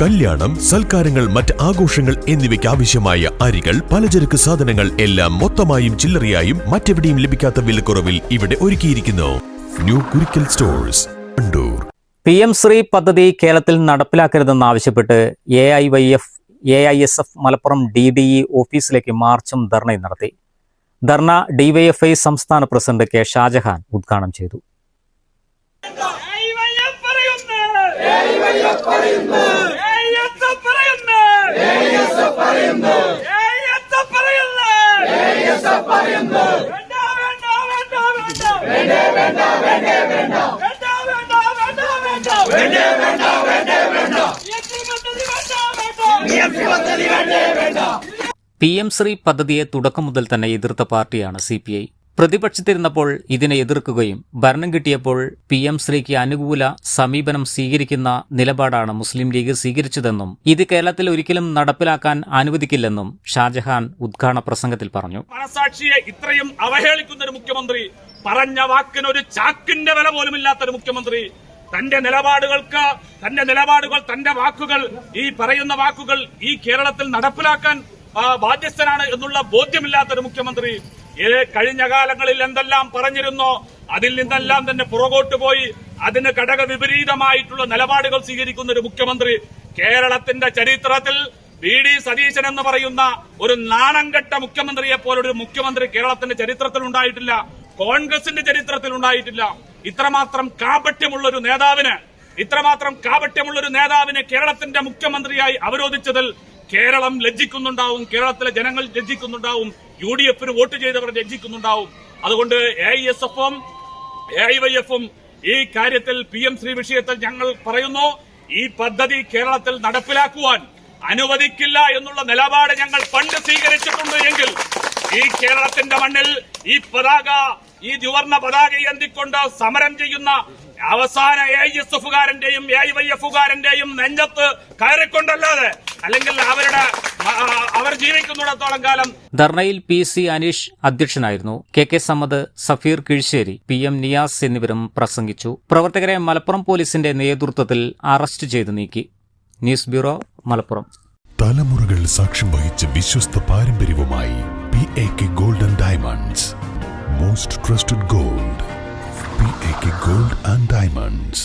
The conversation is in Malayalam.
കല്യാണം, സൽക്കാരങ്ങൾ, മറ്റ് ആഘോഷങ്ങൾ എന്നിവയ്ക്ക് ആവശ്യമായ അരികൾ, പലചരക്ക് സാധനങ്ങൾ എല്ലാം മൊത്തമായും ചില്ലറയായും മറ്റെവിടെയും ലഭിക്കാത്ത വിലക്കുറവിൽ ഇവിടെ ഒരുക്കിയിരിക്കുന്നു. New Kurikkal stores, Wandoor. PM Shri പദ്ധതി കേരളത്തിൽ നടപ്പിലാക്കരുതെന്നാവശ്യപ്പെട്ട് AISF മലപ്പുറം DDE ഓഫീസിലേക്ക് മാർച്ചും ധർണയും നടത്തി. ധർണ DYFI സംസ്ഥാന പ്രസിഡന്റ് K. ഷാജഹാൻ ഉദ്ഘാടനം ചെയ്തു. PM ശ്രീ പദ്ധതിയെ തുടക്കം മുതൽ തന്നെ എതിർത്ത പാർട്ടിയാണ് CPI. പ്രതിപക്ഷത്തിരുന്നപ്പോൾ ഇതിനെ എതിർക്കുകയും ഭരണം കിട്ടിയപ്പോൾ PM ശ്രീക്ക് അനുകൂല സമീപനം സ്വീകരിക്കുന്ന നിലപാടാണ് മുസ്ലിം ലീഗ് സ്വീകരിച്ചതെന്നും ഇത് കേരളത്തിൽ ഒരിക്കലും നടപ്പിലാക്കാൻ അനുവദിക്കില്ലെന്നും ഷാജഹാൻ ഉദ്ഘാടന പ്രസംഗത്തിൽ പറഞ്ഞു. മനസാക്ഷിയെ ഇത്രയും അവഹേളിക്കുന്ന ഒരു മുഖ്യമന്ത്രി, പറഞ്ഞ വാക്കിനൊരു ചാക്കിന്റെ വില പോലുമില്ലാത്തൊരു മുഖ്യമന്ത്രി, തന്റെ നിലപാടുകൾ, തന്റെ വാക്കുകൾ, ഈ പറയുന്ന വാക്കുകൾ ഈ കേരളത്തിൽ നടപ്പിലാക്കാൻ ബാധ്യസ്ഥനാണ് എന്നുള്ള ബോധ്യമില്ലാത്തൊരു മുഖ്യമന്ത്രി, കഴിഞ്ഞ കാലങ്ങളിൽ എന്തെല്ലാം പറഞ്ഞിരുന്നോ അതിൽ നിന്നെല്ലാം തന്നെ പുറകോട്ട് പോയി അതിന് ഘടക വിപരീതമായിട്ടുള്ള നിലപാടുകൾ സ്വീകരിക്കുന്ന ഒരു മുഖ്യമന്ത്രി കേരളത്തിന്റെ ചരിത്രത്തിൽ VD സതീശൻ എന്ന് പറയുന്ന ഒരു നാണംകെട്ട മുഖ്യമന്ത്രിയെ പോലൊരു മുഖ്യമന്ത്രി കേരളത്തിന്റെ ചരിത്രത്തിൽ ഉണ്ടായിട്ടില്ല, കോൺഗ്രസിന്റെ ചരിത്രത്തിൽ ഉണ്ടായിട്ടില്ല. ഇത്രമാത്രം കാപട്യമുള്ളൊരു നേതാവിനെ കേരളത്തിന്റെ മുഖ്യമന്ത്രിയായി അവരോധിച്ചതിൽ കേരളം ലജ്ജിക്കുന്നുണ്ടാവും, കേരളത്തിലെ ജനങ്ങൾ ലജ്ജിക്കുന്നുണ്ടാവും, UDF വോട്ട് ചെയ്തവർ ലജ്ജിക്കുന്നുണ്ടാവും. അതുകൊണ്ട് AISFും AIYFും ഈ കാര്യത്തിൽ PM ശ്രീ വിഷയത്തിൽ ഞങ്ങൾ പറയുന്നു, ഈ പദ്ധതി കേരളത്തിൽ നടപ്പിലാക്കുവാൻ അനുവദിക്കില്ല എന്നുള്ള നിലപാട് ഞങ്ങൾ പണ്ട് സ്വീകരിച്ചിട്ടുണ്ട് എങ്കിൽ ഈ കേരളത്തിന്റെ മണ്ണിൽ ഈ ദ്വിവർണ്ണ പതാക ഏന്തിക്കൊണ്ട് സമരം ചെയ്യുന്ന അവസാന AISFുകാരന്റെയും AIYFുകാരന്റെയും നെഞ്ചത്ത് കയറിക്കൊണ്ടല്ലാതെ അല്ലെങ്കിൽ അവർ ജീവിക്കുന്നിടത്തോളം കാലം. ധർണയിൽ PC അനീഷ് അധ്യക്ഷനായിരുന്നു. KK സമദ്, സഫീർ കിഴിശ്ശേരി, PM നിയാസ് എന്നിവരും പ്രസംഗിച്ചു. പ്രവർത്തകരെ മലപ്പുറം പോലീസിന്റെ നേതൃത്വത്തിൽ അറസ്റ്റ് ചെയ്തു നീക്കി. News bureau, Malappuram. തലമുറകൾ സാക്ഷ്യം വഹിച്ച വിശ്വസ്ത പാരമ്പര്യവുമായി PAK Gold and Diamonds. Most trusted gold. PAK Gold and Diamonds.